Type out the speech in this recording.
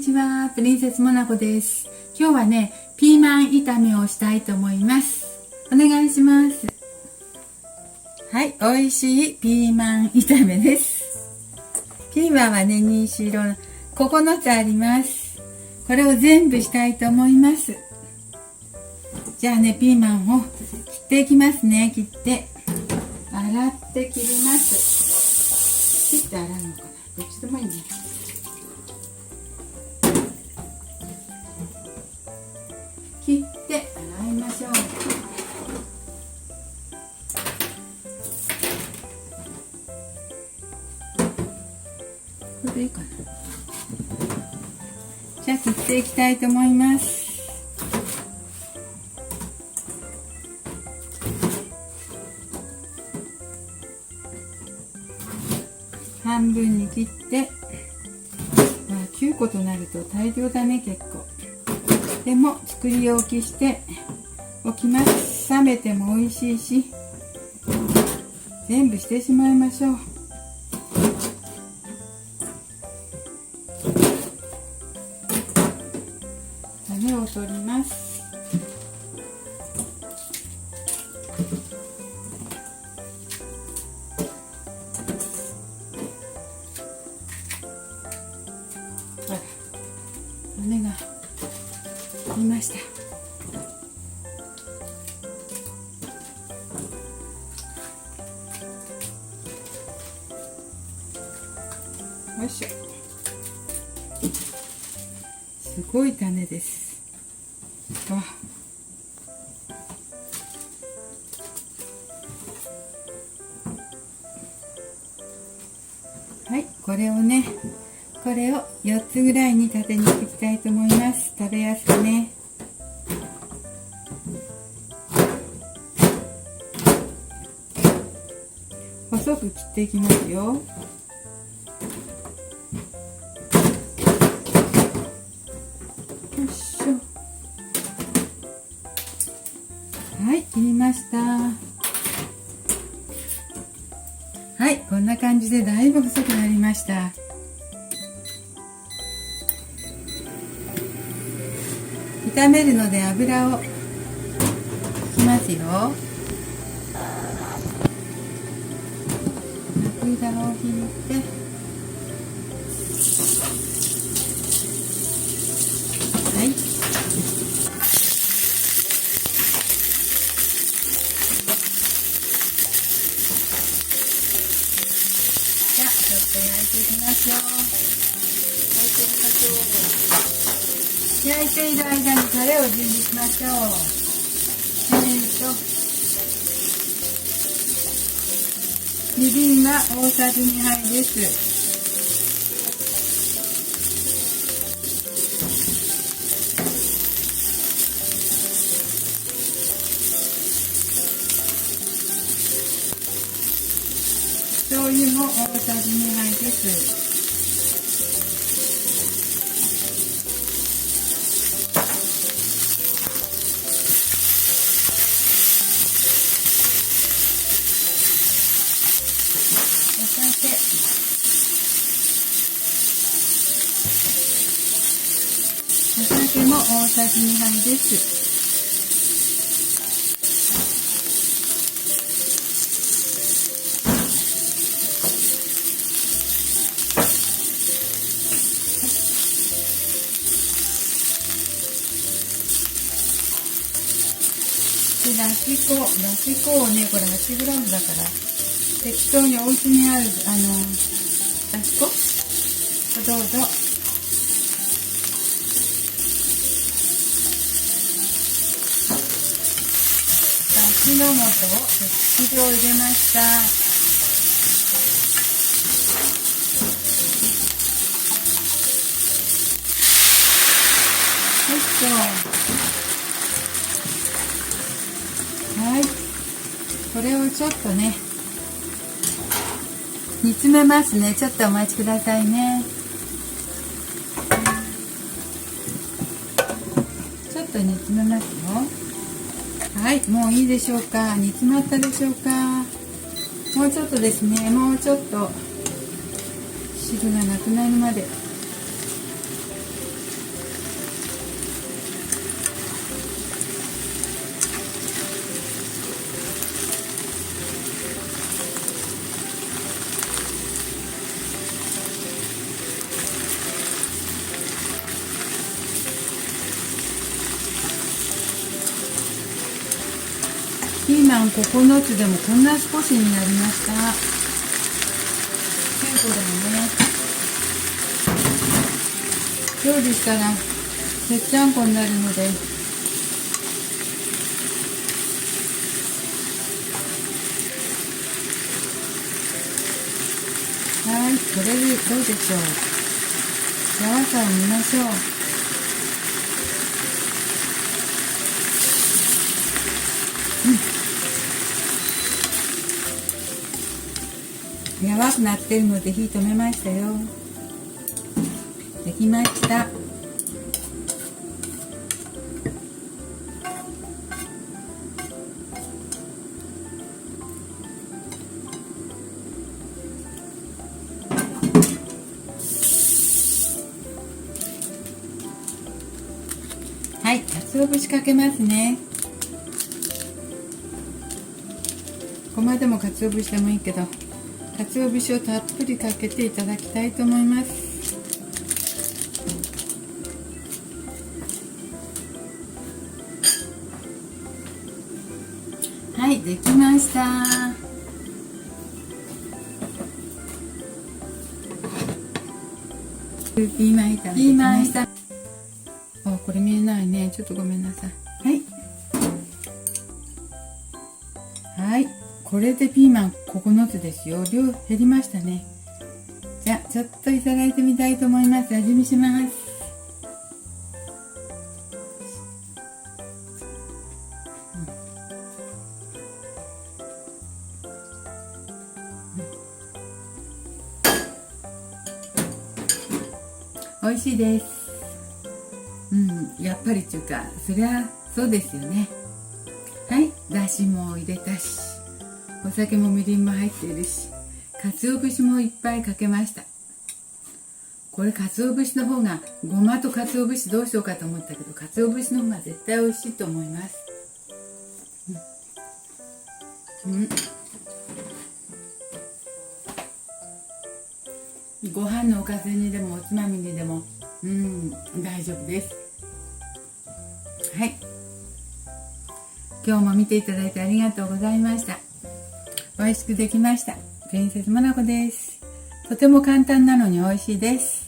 ちは、プリンセスモナコです。今日はね、ピーマン炒めをしたいと思います。お願いします。はい、美味しいピーマン炒めです。ピーマンはね、2種類、9つあります。これを全部したいと思います。じゃあね、ピーマンを切っていきますね。切って、洗って切ります。切って洗うのかな、どっちでもいいね。切って洗いましょう。これでいいかな。じゃあ切っていきたいと思います。半分に切って、9個となると大量だね、結構。でも作り置きしておきます。冷めても美味しいし、全部してしまいましょう。種を取ります。種が取りました。よいしょ。すごい種です。わ。はい、これを4つぐらいに縦にしていきたいと思います。食べやすくね。細く切っていきますよ。よいしょ。はい、切りました。はい、こんな感じでだいぶ細くなりました。炒めるので油を引きますよ。油を引いて、はい。じゃあちょっと焼いていきましょう。焼いている間にタレを準備しましょう。みりんは大さじ2杯です。醤油も大さじ2杯です。お酒も大さじ2杯です。で、だし粉をね、これ 8g だから適当にお家にあるだし粉どうぞ。味の素を適量入れました。はい、これをちょっとね煮詰めますね。ちょっとお待ちくださいね。ちょっと煮詰めますよ。はい、もういいでしょうか。煮詰まったでしょうか。もうちょっとですね。もうちょっと汁がなくなるまでーマン9つでもこんな少しになりました。9個でもね、調理したらぺっちゃんこになるので、はい、これでどうでしょう。柔らかを見ましょう。柔らくなってるので火止めましたよ。できました。はい、鰹節かけますね。ごまでも鰹節でもいいけど、鰹節をたっぷりかけていただきたいと思います。はい、できました。ピーマン炒めできました。あ、これ見えないね。ちょっとごめんなさい。はい。はい。これでピーマン9つですよ。量減りましたね。じゃあ、ちょっといただいてみたいと思います。味見します。美味しいです。やっぱりっていうか、そりゃそうですよね。はい、だしも入れたし、お酒もみりんも入っているし、鰹節もいっぱいかけました。これ鰹節の方が、ごまと鰹節どうしようかと思ったけど、鰹節の方が絶対美味しいと思います。ご飯のおかずにでもおつまみにでも大丈夫です。はい、今日も見ていただいてありがとうございました。美味しくできました。プリンセスモナコです。とても簡単なのに美味しいです。